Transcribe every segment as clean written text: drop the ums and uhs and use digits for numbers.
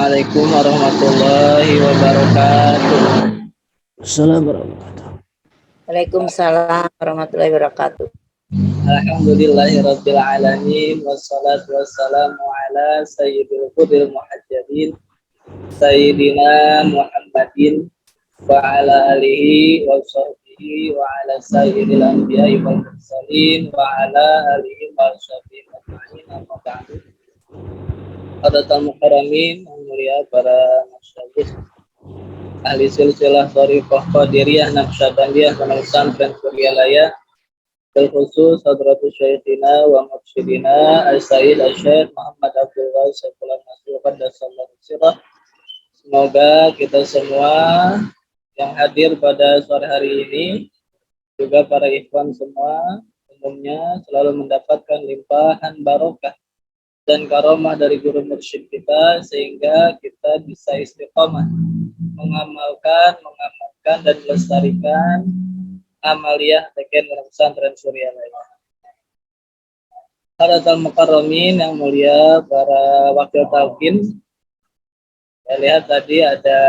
Assalamualaikum warahmatullahi wabarakatuh. Assalamualaikum warahmatullahi wabarakatuh. Waalaikumsalam warahmatullahi wabarakatuh. Alhamdulillahirabbil alamin wassalatu wassalamu ala sayyidil qudil muhajjalin sayyidina Muhammadin wa ala alihi wa sahbihi wa ala sayyidil anbiya'i wal mursalin wa ala alihi wa sahbihi ajma'in amma ba'du. Hadirin mukarramin yang mulia para masyayikh ahli silsilah thariqah qadiriyah naqsyabandiyah dan pesantren Suryalaya, terkhusus Hadratus Syekhina wa Mursyidina Al-Sayyid Al-Syekh Muhammad Abdul Ghani Saifullah Nasir Qaddasallahu sirrah. Semoga kita semua yang hadir pada sore hari ini, juga para ikhwan semua umumnya selalu mendapatkan limpahan barokah dan karomah dari guru mursyid kita, sehingga kita bisa istiqomah mengamalkan dan melestarikan amaliyah Teken Pesantren Suryalaya. Hadirin mukarramin yang mulia para wakil talqin, saya lihat tadi ada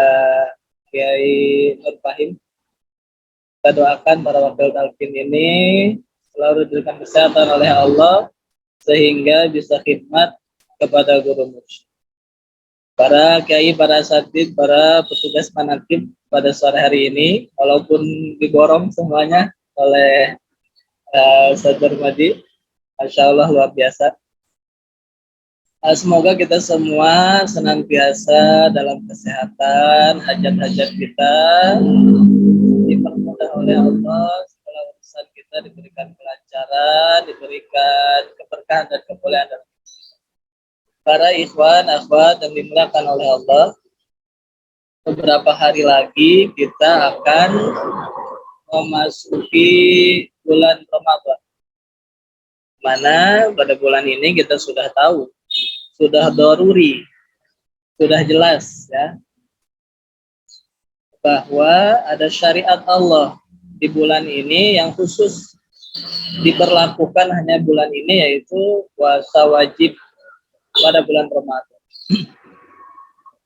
Kiai Nur Fahim. Kita doakan para wakil talqin ini selalu diberikan kesehatan oleh Allah sehingga bisa khidmat kepada guru mursyid. Para kiai, para asatidz, para petugas manaqib pada sore hari ini, walaupun digorong semuanya oleh Ustaz Darmadi, Masya Allah luar biasa. Semoga kita semua senantiasa dalam kesehatan, hajat-hajat kita dipermudah oleh Allah, segala urusan kita diberikan kelancaran, diberikan keberkahan dan kemuliaan. Para ikhwan, akhwat yang dimuliakan oleh Allah, beberapa hari lagi kita akan memasuki bulan Ramadan. Mana pada bulan ini kita sudah tahu, sudah daruri, sudah jelas ya, bahwa ada syariat Allah di bulan ini yang khusus diberlakukan hanya bulan ini, yaitu puasa wajib pada bulan Ramadan.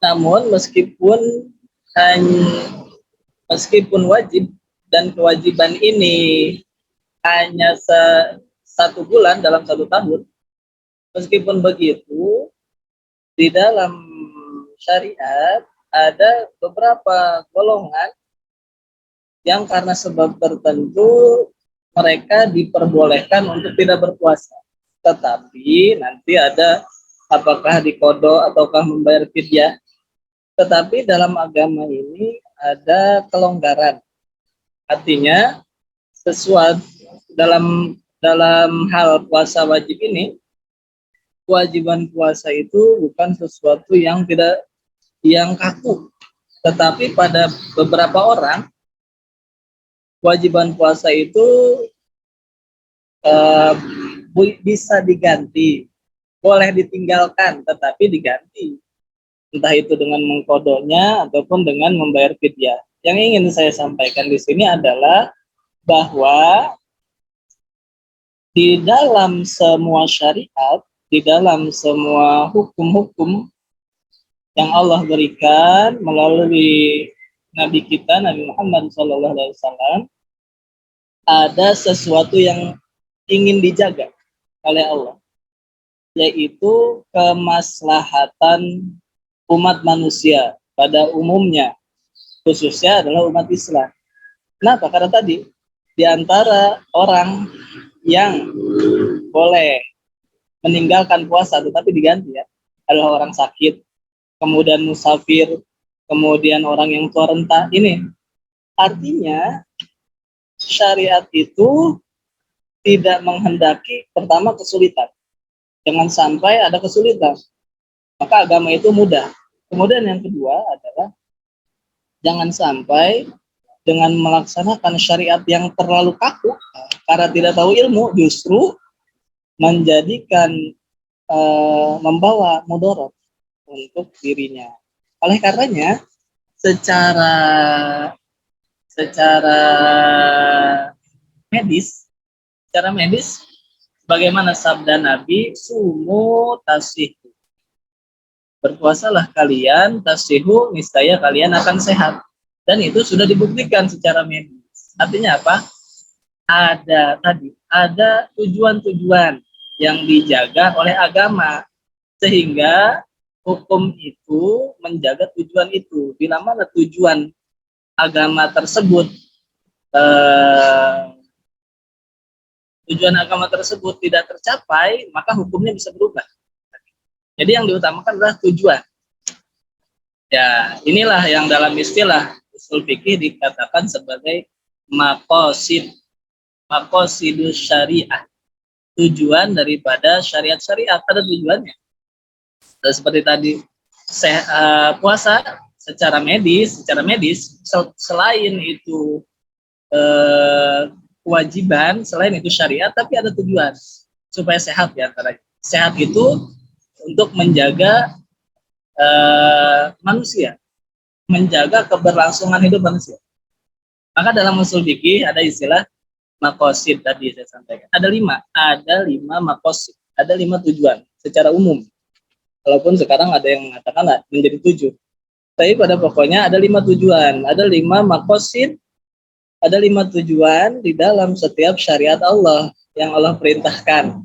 Namun meskipun wajib dan kewajiban ini hanya satu bulan dalam satu tahun, meskipun begitu di dalam syariat ada beberapa golongan yang karena sebab tertentu mereka diperbolehkan untuk tidak berpuasa, tetapi nanti ada apakah diqodho ataukah membayar fidyah. Tetapi dalam agama ini ada kelonggaran. Artinya sesuatu dalam hal puasa wajib ini, kewajiban puasa itu bukan sesuatu yang kaku. Tetapi pada beberapa orang kewajiban puasa itu bisa diganti. Boleh ditinggalkan, tetapi diganti. Entah itu dengan mengqodhonya ataupun dengan membayar fidyah. Yang ingin saya sampaikan di sini adalah bahwa di dalam semua syariat, di dalam semua hukum-hukum yang Allah berikan melalui Nabi kita, Nabi Muhammad SAW, ada sesuatu yang ingin dijaga oleh Allah, yaitu kemaslahatan umat manusia pada umumnya, khususnya adalah umat Islam. Kenapa? Karena tadi di antara orang yang boleh meninggalkan puasa tetapi diganti ya, adalah orang sakit, kemudian musafir, kemudian orang yang tua renta. Ini artinya syariat itu tidak menghendaki pertama kesulitan. Jangan sampai ada kesulitan, maka agama itu mudah. Kemudian yang kedua adalah jangan sampai dengan melaksanakan syariat yang terlalu kaku karena tidak tahu ilmu, justru menjadikan membawa mudarat untuk dirinya. Oleh karenanya secara medis, bagaimana sabda Nabi, sumu tasih, berpuasalah kalian, tasihu, niscaya kalian akan sehat. Dan itu sudah dibuktikan secara medis. Artinya apa? Ada tujuan-tujuan yang dijaga oleh agama, sehingga hukum itu menjaga tujuan itu. Bila mana tujuan agama tersebut tidak tercapai, maka hukumnya bisa berubah. Jadi yang diutamakan adalah tujuan. Ya, inilah yang dalam istilah usul fikih dikatakan sebagai maqasidus syariah. Tujuan daripada syariat-syariat, ada tujuannya. Dan seperti tadi puasa secara medis, selain itu kewajiban, selain itu syariat, tapi ada tujuan supaya sehat ya, antara sehat itu untuk menjaga manusia, menjaga keberlangsungan hidup manusia. Maka dalam usul fikih ada istilah maqasid tadi saya sampaikan. Ada lima maqasid, ada 5 tujuan secara umum. Walaupun sekarang ada yang mengatakan menjadi 7. Tapi pada pokoknya ada 5 tujuan, ada 5 maqasid, ada 5 tujuan di dalam setiap syariat Allah yang Allah perintahkan.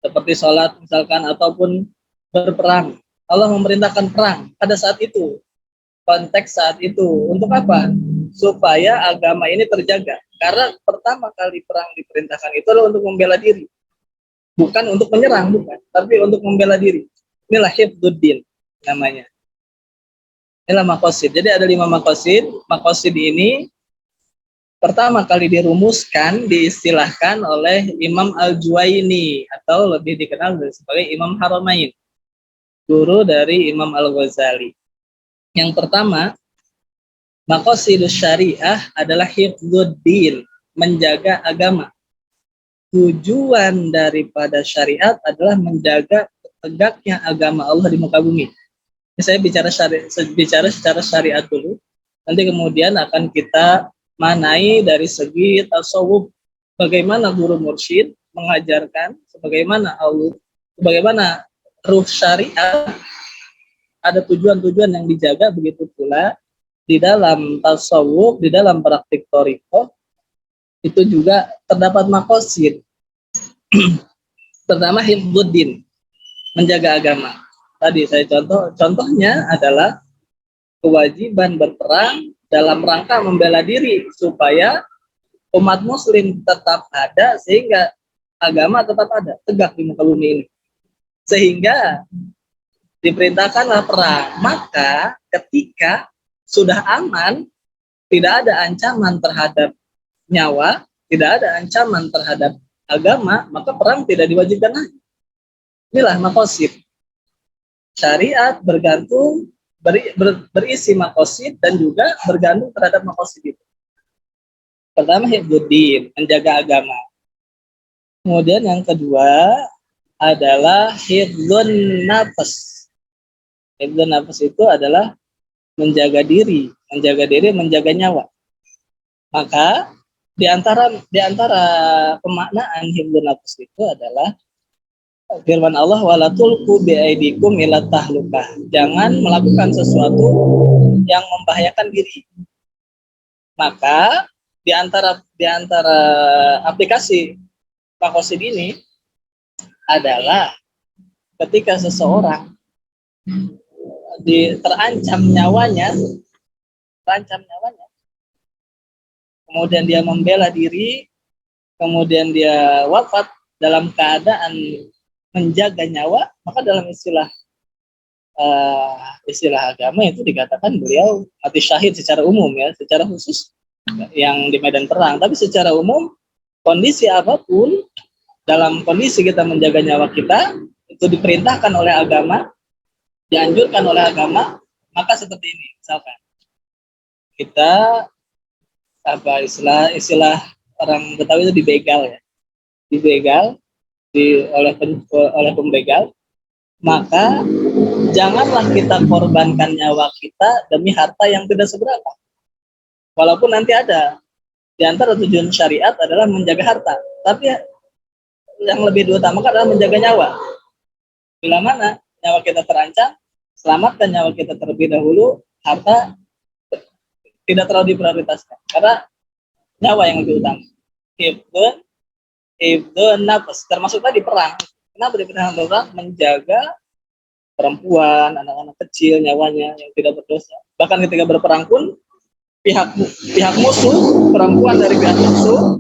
Seperti sholat misalkan, ataupun berperang. Allah memerintahkan perang pada saat itu. Konteks saat itu. Untuk apa? Supaya agama ini terjaga. Karena pertama kali perang diperintahkan itu adalah untuk membela diri. Bukan untuk menyerang, bukan. Tapi untuk membela diri. Inilah hifdzuddin namanya. Inilah maqasid. Jadi ada 5 maqasid. Maqasid ini pertama kali dirumuskan, diistilahkan oleh Imam Al-Juwaini, atau lebih dikenal sebagai Imam Haramain, guru dari Imam Al-Ghazali. Yang pertama, maqasidus syariah adalah hifdzuddin, menjaga agama. Tujuan daripada syariat adalah menjaga tegaknya agama Allah di muka bumi. Ini saya bicara secara syariat dulu, nanti kemudian akan kita manai dari segi tasawuf, bagaimana guru mursyid mengajarkan, sebagaimana ruh syariat, ada tujuan-tujuan yang dijaga. Begitu pula di dalam tasawuf, di dalam praktik thariqah itu juga terdapat maqasid. Pertama, hifdzuddin, menjaga agama. Tadi saya contohnya adalah kewajiban berperang dalam rangka membela diri supaya umat muslim tetap ada, sehingga agama tetap ada, tegak di muka bumi ini. Sehingga diperintahkanlah perang. Maka ketika sudah aman, tidak ada ancaman terhadap nyawa, tidak ada ancaman terhadap agama, maka perang tidak diwajibkan lagi. Inilah maqasid. Syariat berisi maqasid dan juga bergantung terhadap maqasid itu. Pertama, hifdzuddin, menjaga agama. Kemudian yang kedua adalah hifdzun nafas. Hifdzun nafas itu adalah menjaga diri, menjaga nyawa. Maka di antara pemaknaan hifdzun nafas itu adalah firman Allah, wala tulqu biaidikum ila tahlukah. Jangan melakukan sesuatu yang membahayakan diri. Maka di antara aplikasi maqasid ini adalah ketika seseorang terancam nyawanya, kemudian dia membela diri, kemudian dia wafat dalam keadaan menjaga nyawa, maka dalam istilah agama itu dikatakan beliau mati syahid secara umum, ya, secara khusus yang di medan perang. Tapi secara umum, kondisi apapun, dalam kondisi kita menjaga nyawa kita, itu diperintahkan oleh agama, dianjurkan oleh agama. Maka seperti ini, misalkan kita istilah orang Betawi itu dibegal, ya, oleh pembegal, maka janganlah kita korbankan nyawa kita demi harta yang tidak seberapa. Walaupun nanti ada di antara tujuan syariat adalah menjaga harta, tapi yang lebih diutamakan adalah menjaga nyawa. Bila mana nyawa kita terancam, selamatkan nyawa kita terlebih dahulu, harta tidak terlalu diprioritaskan. Karena nyawa yang lebih utama. Hifdun nafs, termasuk tadi perang. Kenapa di perang? Menjaga perempuan, anak-anak kecil, nyawanya yang tidak berdosa. Bahkan ketika berperang pun, pihak musuh, perempuan dari pihak musuh,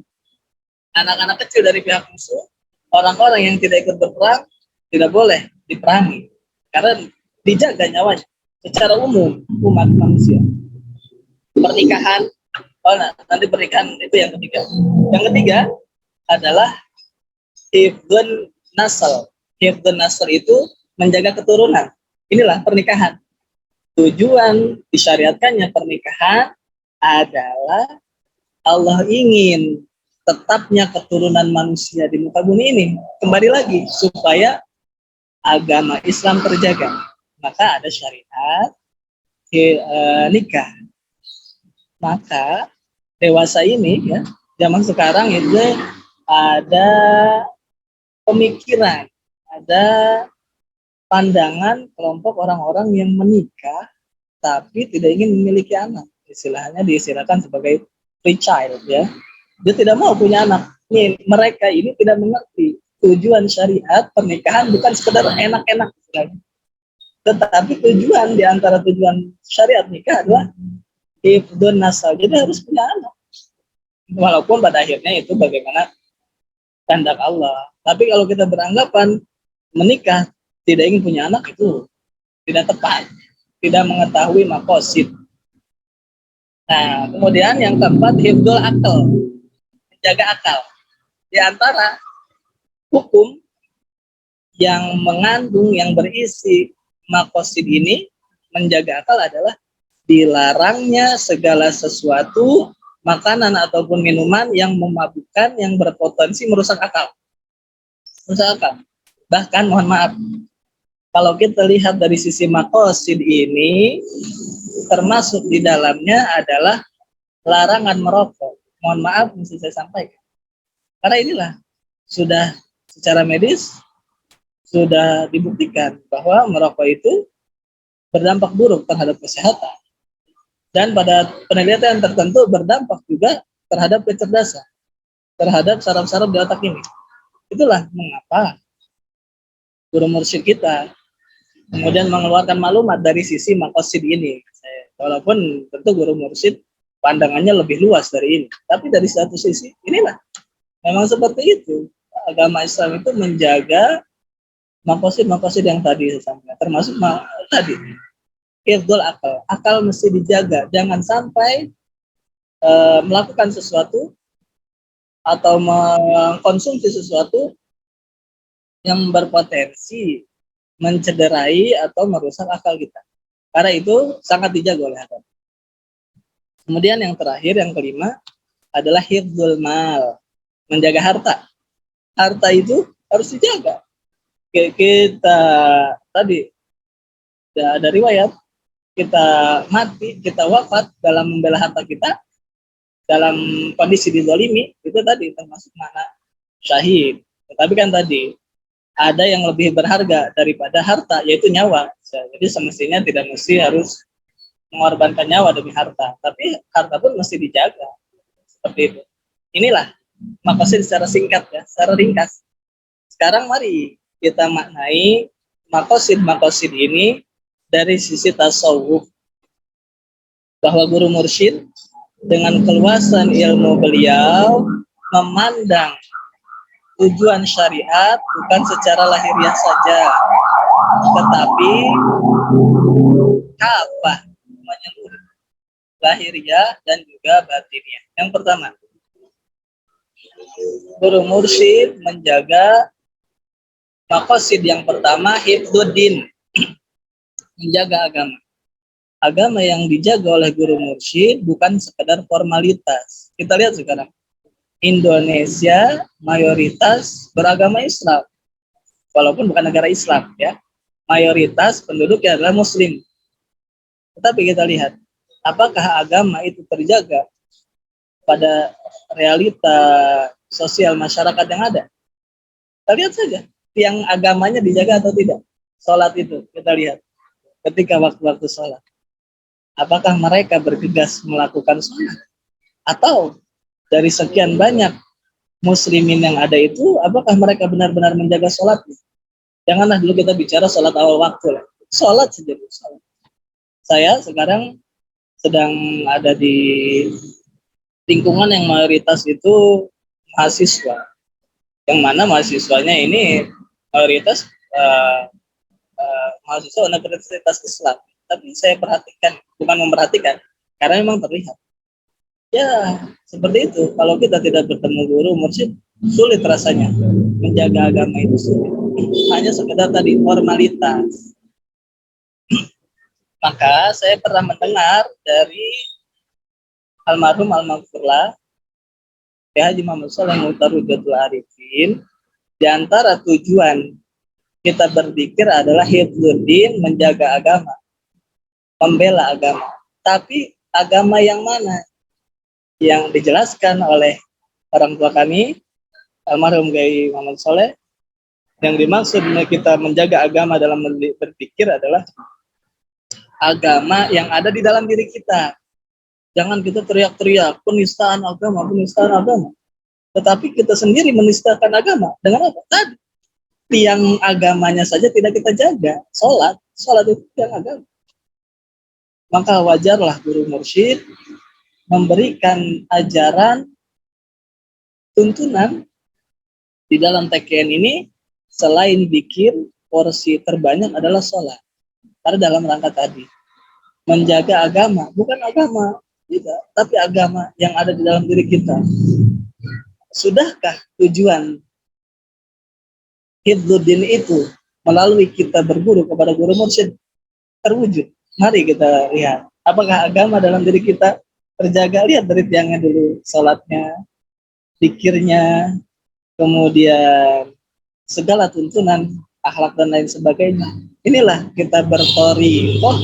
anak-anak kecil dari pihak musuh, orang-orang yang tidak ikut berperang, tidak boleh diperangi. Karena dijaga nyawanya secara umum, umat manusia. Pernikahan, nanti pernikahan itu yang ketiga. Yang ketiga adalah hifdun nasl. Hifdun nasl itu menjaga keturunan. Inilah pernikahan. Tujuan disyariatkannya pernikahan adalah Allah ingin tetapnya keturunan manusia di muka bumi ini. Kembali lagi, supaya agama Islam terjaga. Maka ada syariat nikah. Maka dewasa ini ya, zaman sekarang itu ada pemikiran, ada pandangan kelompok orang-orang yang menikah tapi tidak ingin memiliki anak. Istilahnya diistilahkan sebagai free child ya. Dia tidak mau punya anak. Mereka ini tidak mengerti tujuan syariat pernikahan bukan sekedar enak-enak, tetapi tujuan di antara tujuan syariat nikah adalah hifdun nasal. Jadi harus punya anak. Walaupun pada akhirnya itu bagaimana kehendak Allah. Tapi kalau kita beranggapan menikah tidak ingin punya anak, itu tidak tepat, tidak mengetahui maqasid. Nah, kemudian yang keempat, hifdul akal, menjaga akal. Di antara hukum yang mengandung, yang berisi maqasid ini, menjaga akal adalah dilarangnya segala sesuatu, makanan ataupun minuman yang memabukkan, yang berpotensi merusak akal. Merusak akal. Bahkan mohon maaf, kalau kita lihat dari sisi maqasid ini, termasuk di dalamnya adalah larangan merokok. Mohon maaf, mesti saya sampaikan. Karena inilah sudah secara medis sudah dibuktikan bahwa merokok itu berdampak buruk terhadap kesehatan. Dan pada penelitian tertentu berdampak juga terhadap kecerdasan, terhadap saraf-saraf di otak ini. Itulah mengapa guru mursyid kita kemudian mengeluarkan maklumat dari sisi maqasid ini. Walaupun tentu guru mursyid pandangannya lebih luas dari ini. Tapi dari satu sisi, inilah memang seperti itu. Agama Islam itu menjaga maqasid-maqasid yang tadi saya sampaikan. Termasuk tadi hifdzul akal. Akal mesti dijaga. Jangan sampai melakukan sesuatu atau mengkonsumsi sesuatu yang berpotensi mencederai atau merusak akal kita. Karena itu sangat dijaga oleh agama. Kemudian yang terakhir, yang kelima adalah hifdzul mal, menjaga harta. Harta itu harus dijaga. Kita tadi ada riwayat, kita mati, kita wafat dalam membela harta kita, dalam kondisi dizalimi, itu tadi termasuk makna syahid. Tetapi kan tadi ada yang lebih berharga daripada harta, yaitu nyawa. Jadi semestinya tidak mesti harus mengorbankan nyawa demi harta, tapi harta pun mesti dijaga. Seperti itu. Inilah maqasid secara singkat ya, secara ringkas. Sekarang mari kita maknai maqasid ini dari sisi tasawuf, bahwa guru mursyid dengan keluasan ilmu beliau memandang tujuan syariat bukan secara lahiriah saja, tetapi kafah, menyeluruh, lahiriah dan juga batiniah. Yang pertama, guru mursyid menjaga maqasid yang pertama, hifdzuddin, menjaga agama. Agama yang dijaga oleh guru mursyid bukan sekedar formalitas. Kita lihat sekarang, Indonesia mayoritas beragama Islam, walaupun bukan negara Islam ya. Mayoritas penduduknya adalah Muslim. Tetapi kita lihat, apakah agama itu terjaga pada realita sosial masyarakat yang ada? Kita lihat saja, yang agamanya dijaga atau tidak. sholat itu, kita lihat ketika waktu-waktu sholat, apakah mereka bergegas melakukan sholat, atau dari sekian banyak muslimin yang ada itu, apakah mereka benar-benar menjaga sholatnya? Janganlah dulu kita bicara sholat awal waktu lah. Sholat saja dulu. Sholat. Saya sekarang sedang ada di lingkungan yang mayoritas itu mahasiswa. Yang mana mahasiswanya ini mayoritas mahasiswa Universitas Islam. Tapi saya perhatikan, bukan memperhatikan, karena memang terlihat. Ya, seperti itu. Kalau kita tidak bertemu guru, mursyid, sulit rasanya menjaga agama itu sulit. Hanya sekedar tadi formalitas. Maka saya pernah mendengar dari almarhum almarhumlah Haji Muhammad Shalih Mu'tarudatul Arifin, di antara tujuan kita berzikir adalah hifdzuddin, menjaga agama, membela agama. Tapi agama yang mana? Yang dijelaskan oleh orang tua kami, almarhum Kiai Muhammad Shalih, yang dimaksud kita menjaga agama dalam berzikir adalah agama yang ada di dalam diri kita. Jangan kita teriak-teriak penistaan agama, penistaan agama. Tetapi kita sendiri menistakan agama dengan apa? Tadi tiang agamanya saja tidak kita jaga. Sholat itu tiang agama. Maka wajarlah guru mursyid memberikan ajaran tuntunan di dalam TKN ini. Selain zikir, porsi terbanyak adalah sholat. Karena dalam rangka tadi menjaga agama, bukan agama tidak, tapi agama yang ada di dalam diri kita. Sudahkah tujuan hifdzuddin itu melalui kita berguru kepada guru mursyid terwujud? Mari kita lihat, apakah agama dalam diri kita terjaga? Lihat dari tiangnya dulu, sholatnya, zikirnya, kemudian segala tuntunan, akhlak dan lain sebagainya. Inilah kita berthariqah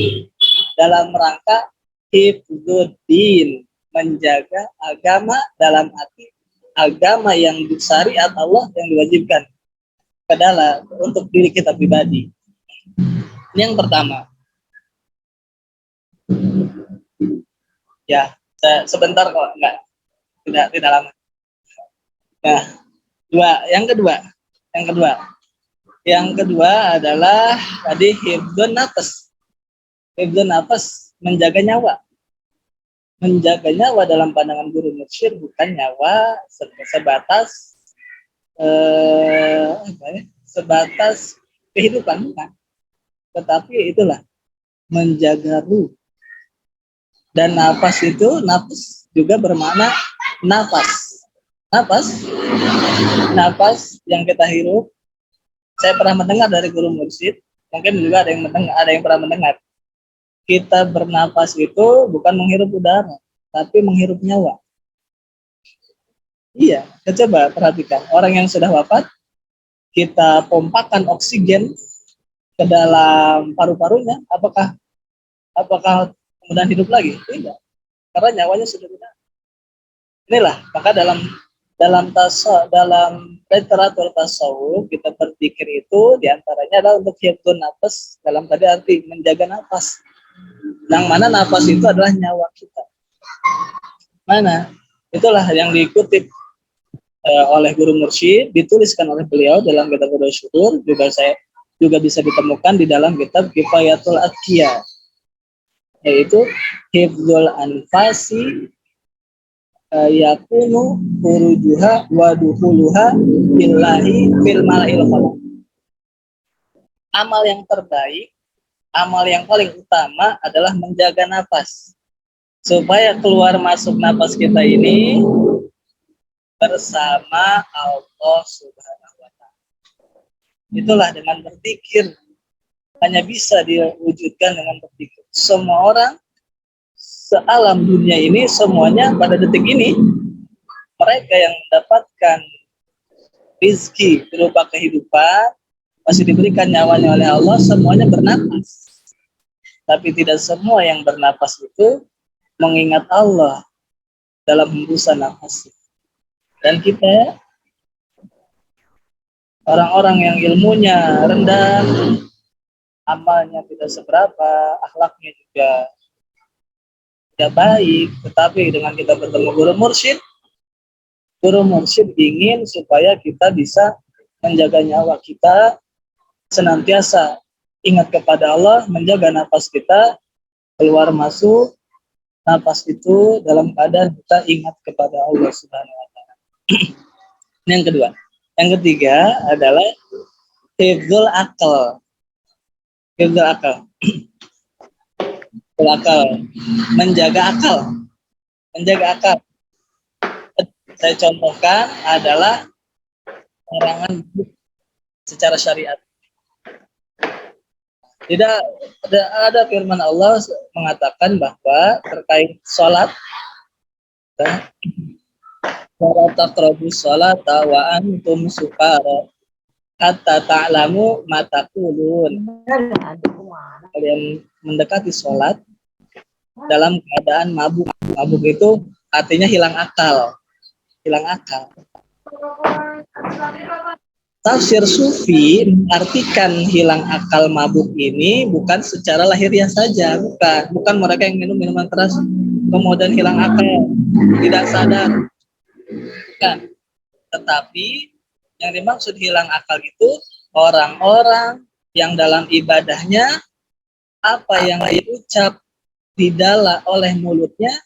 dalam rangka hifdzuddin, menjaga agama dalam arti agama yang syariat Allah yang diwajibkan ke dalam untuk diri kita pribadi. Ini yang pertama. Ya, sebentar kok, tidak lama. Nah, yang kedua adalah tadi hifdzun nafas, menjaga nyawa. Menjaga nyawa dalam pandangan guru mursyid bukan nyawa sebatas kehidupan, bukan. Tetapi itulah menjaga ruh. Dan nafas juga bermakna nafas yang kita hirup. Saya pernah mendengar dari guru mursyid, mungkin juga ada yang pernah mendengar. Kita bernapas itu bukan menghirup udara, tapi menghirup nyawa. Iya, coba perhatikan. Orang yang sudah wafat, kita pompakan oksigen ke dalam paru-parunya, apakah kemudian hidup lagi? Tidak, karena nyawanya sudah tidak. Inilah, maka dalam literatur tasawuf kita berzikir itu diantaranya adalah untuk hifdzun nafas, dalam tadi arti menjaga nafas. Yang mana nafas itu adalah nyawa kita. Mana? Itulah yang dikutip oleh guru mursyid, dituliskan oleh beliau dalam kitab Syukur, juga bisa ditemukan di dalam kitab Kifayatul Atqiya, yaitu hifdzul anfasi yakunu furujuha wa dukhuluha billahi fil mala'il khala. Amal yang terbaik, amal yang paling utama adalah menjaga nafas, supaya keluar masuk nafas kita ini bersama Allah Subhanahu wa Ta'ala. Itulah dengan berzikir, hanya bisa diwujudkan dengan berzikir. Semua orang sealam dunia ini, semuanya pada detik ini, mereka yang mendapatkan rizki berupa kehidupan, masih diberikan nyawanya oleh Allah, semuanya bernapas. Tapi tidak semua yang bernapas itu mengingat Allah dalam hembusan nafas. Dan kita, orang-orang yang ilmunya rendah, amalnya tidak seberapa, akhlaknya juga tidak baik, tetapi dengan kita bertemu guru mursyid ingin supaya kita bisa menjaga nyawa kita, senantiasa ingat kepada Allah, menjaga napas kita keluar masuk, napas itu dalam keadaan kita ingat kepada Allah Subhanahu wa taala. Ini yang kedua. Yang ketiga adalah hifdzul akal. Hifdzul akal. Akal. Menjaga akal. Menjaga akal. Saya contohkan adalah larangan secara syariat. Tidak ada firman Allah mengatakan bahwa terkait sholat, wala taqrabus sholata wa antum sukara hatta ta'lamu ma taqulun. Kalian mendekati sholat dalam keadaan mabuk. Mabuk itu artinya hilang akal. Hilang akal. Tafsir Sufi mengartikan hilang akal mabuk ini bukan secara lahiriah saja, bukan mereka yang minum minuman keras kemudian hilang akal, tidak sadar, bukan. Tetapi yang dimaksud hilang akal itu orang-orang yang dalam ibadahnya apa yang diucap didalam oleh mulutnya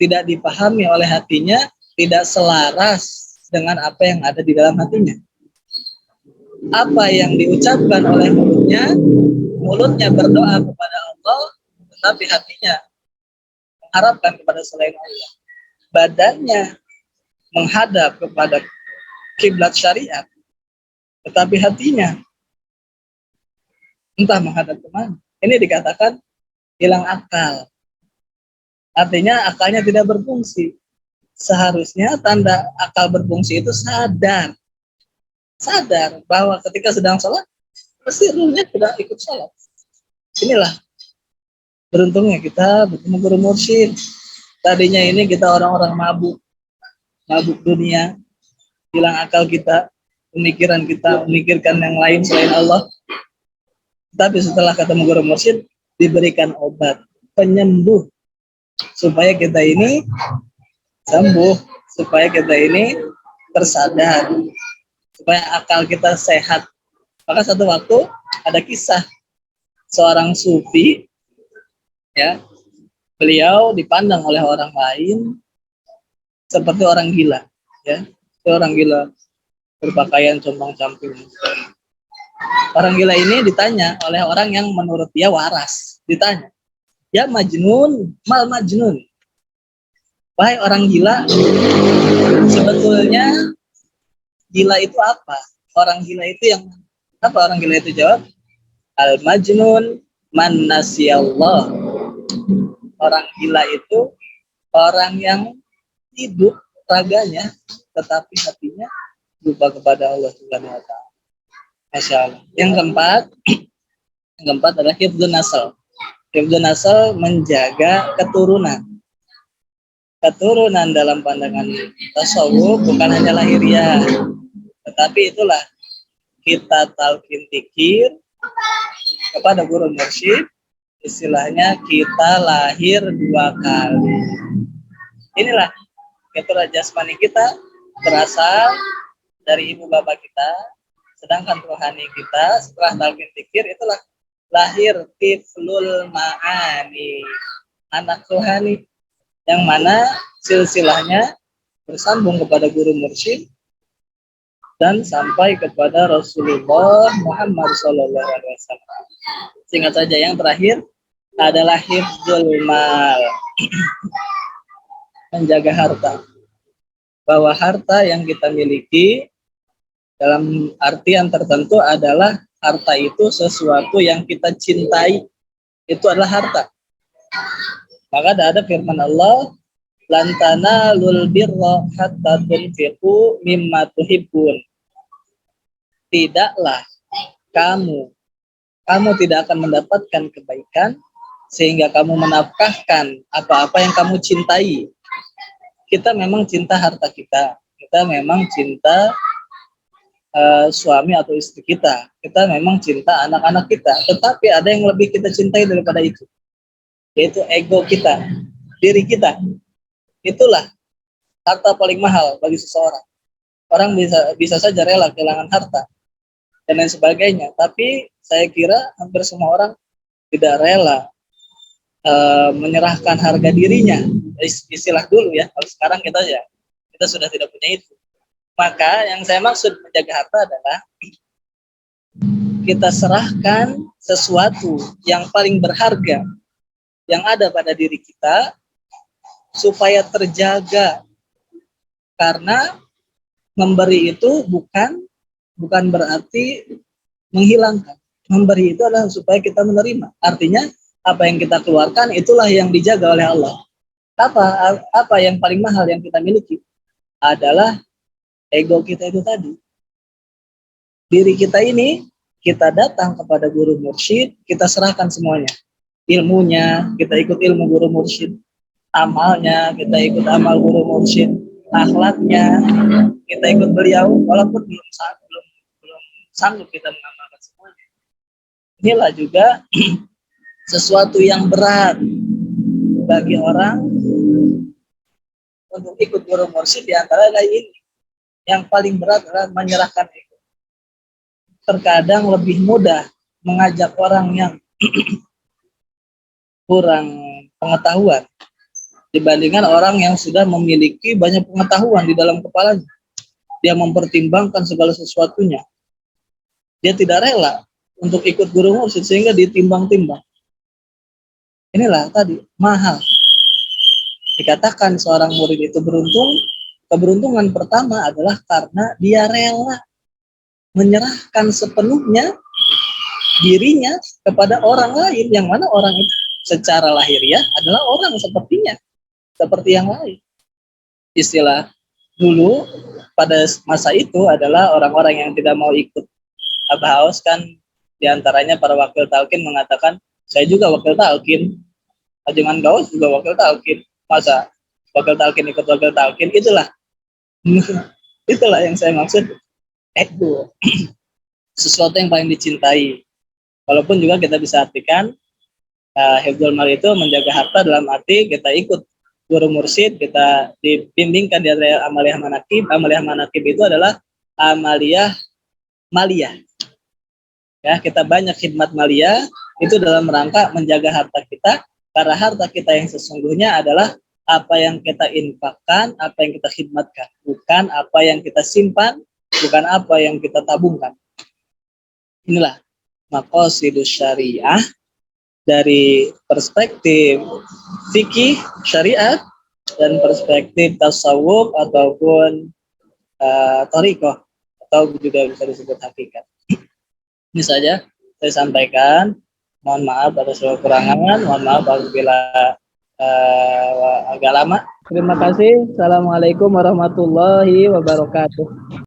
tidak dipahami oleh hatinya, tidak selaras dengan apa yang ada di dalam hatinya. Apa yang diucapkan oleh mulutnya berdoa kepada Allah, tetapi hatinya mengharapkan kepada selain Allah. Badannya menghadap kepada kiblat syariat, tetapi hatinya entah menghadap kemana. Ini dikatakan hilang akal. Artinya akalnya tidak berfungsi. Seharusnya tanda akal berfungsi itu sadar bahwa ketika sedang sholat pasti ruhnya tidak ikut sholat. Inilah beruntungnya kita bertemu guru mursyid. Tadinya ini kita orang-orang mabuk dunia, hilang akal kita, pemikiran kita memikirkan yang lain selain Allah. Tapi setelah ketemu guru mursyid diberikan obat penyembuh supaya kita ini sembuh, supaya kita ini tersadar, supaya akal kita sehat. Maka satu waktu ada kisah seorang sufi, ya, beliau dipandang oleh orang lain seperti orang gila, ya, seperti orang gila berpakaian compang-camping. Orang gila ini ditanya oleh orang yang menurut dia waras, ditanya, ya Majnun, mal Majnun. Wahai orang gila, sebetulnya gila itu apa? Orang gila itu yang apa? Orang gila itu jawab, al Majnun man nasiyallah. Orang gila itu orang yang hidup raganya, tetapi hatinya lupa kepada Allah Subhanahu wa taala. Masya Allah. Yang keempat adalah hifdzun nasl. Hifdzun nasl menjaga keturunan. Keturunan dalam pandangan tasawuf bukan hanya lahiriah, tetapi itulah kita talqin dzikir kepada guru mursyid, istilahnya kita lahir 2 kali. Inilah fitrah jasmani kita berasal dari ibu bapak kita, sedangkan rohani kita setelah talqin dzikir itulah lahir tiflul ma'ani, anak rohani yang mana silsilahnya bersambung kepada guru mursyid dan sampai kepada Rasulullah Muhammad SAW. Singkat saja, yang terakhir adalah hifdzul mal, menjaga harta. Bahwa harta yang kita miliki dalam artian tertentu adalah harta itu sesuatu yang kita cintai, itu adalah harta. Maka ada firman Allah, lan tanalul birra hatta tunfiqu mimma tuhibbun. Tidaklah kamu tidak akan mendapatkan kebaikan sehingga kamu menafkahkan apa-apa yang kamu cintai. Kita memang cinta harta kita memang cinta suami atau istri kita. Kita memang cinta anak-anak kita, tetapi ada yang lebih kita cintai daripada itu, yaitu ego kita, diri kita. Itulah harta paling mahal bagi seseorang. Orang bisa saja rela kehilangan harta dan lain sebagainya, tapi saya kira hampir semua orang tidak rela menyerahkan harga dirinya. Istilah dulu ya, kalau sekarang kita sudah tidak punya itu. Maka yang saya maksud menjaga harta adalah kita serahkan sesuatu yang paling berharga yang ada pada diri kita supaya terjaga, karena memberi itu bukan berarti menghilangkan. Memberi itu adalah supaya kita menerima. Artinya apa yang kita keluarkan itulah yang dijaga oleh Allah. Apa yang paling mahal yang kita miliki adalah ego kita itu tadi. Diri kita ini, kita datang kepada guru mursyid, kita serahkan semuanya. Ilmunya, kita ikut ilmu guru mursyid. Amalnya, kita ikut amal guru mursyid. Akhlaknya, kita ikut beliau, walaupun belum sanggup kita mengamalkan semuanya. Inilah juga sesuatu yang berat bagi orang untuk ikut guru mursyid, di antara lain ini. Yang paling berat adalah menyerahkan ego. Terkadang lebih mudah mengajak orang yang kurang pengetahuan dibandingkan orang yang sudah memiliki banyak pengetahuan di dalam kepalanya. Dia mempertimbangkan segala sesuatunya. Dia tidak rela untuk ikut guru mursyid sehingga ditimbang-timbang. Inilah tadi, mahal. Dikatakan seorang murid itu beruntung, keberuntungan pertama adalah karena dia rela menyerahkan sepenuhnya dirinya kepada orang lain, yang mana orang itu secara lahiriah adalah orang sepertinya, seperti yang lain. Istilah dulu pada masa itu adalah orang-orang yang tidak mau ikut Abah Aus, kan diantaranya para wakil talqin mengatakan, saya juga wakil talqin, Ajangan Gaus juga wakil talqin, masa wakil talqin ikut wakil talqin. Itulah yang saya maksud ego. Sesuatu yang paling dicintai. Walaupun juga kita bisa artikan hifdzul mal itu menjaga harta dalam arti kita ikut guru mursyid, kita dibimbingkan di antara amaliyah manakib. Amaliyah manakib itu adalah amaliyah maliyah. Ya, kita banyak khidmat maliyah itu dalam rangka menjaga harta kita, karena harta kita yang sesungguhnya adalah apa yang kita infakkan, apa yang kita khidmatkan, bukan apa yang kita simpan, bukan apa yang kita tabungkan. Inilah maqasidus syariah dari perspektif fikih syariat dan perspektif tasawuf ataupun thariqah, atau juga bisa disebut hakikat. Ini saja saya sampaikan. Mohon maaf atas kekurangan, mohon maaf apabila agak lama. Terima kasih. Assalamualaikum warahmatullahi wabarakatuh.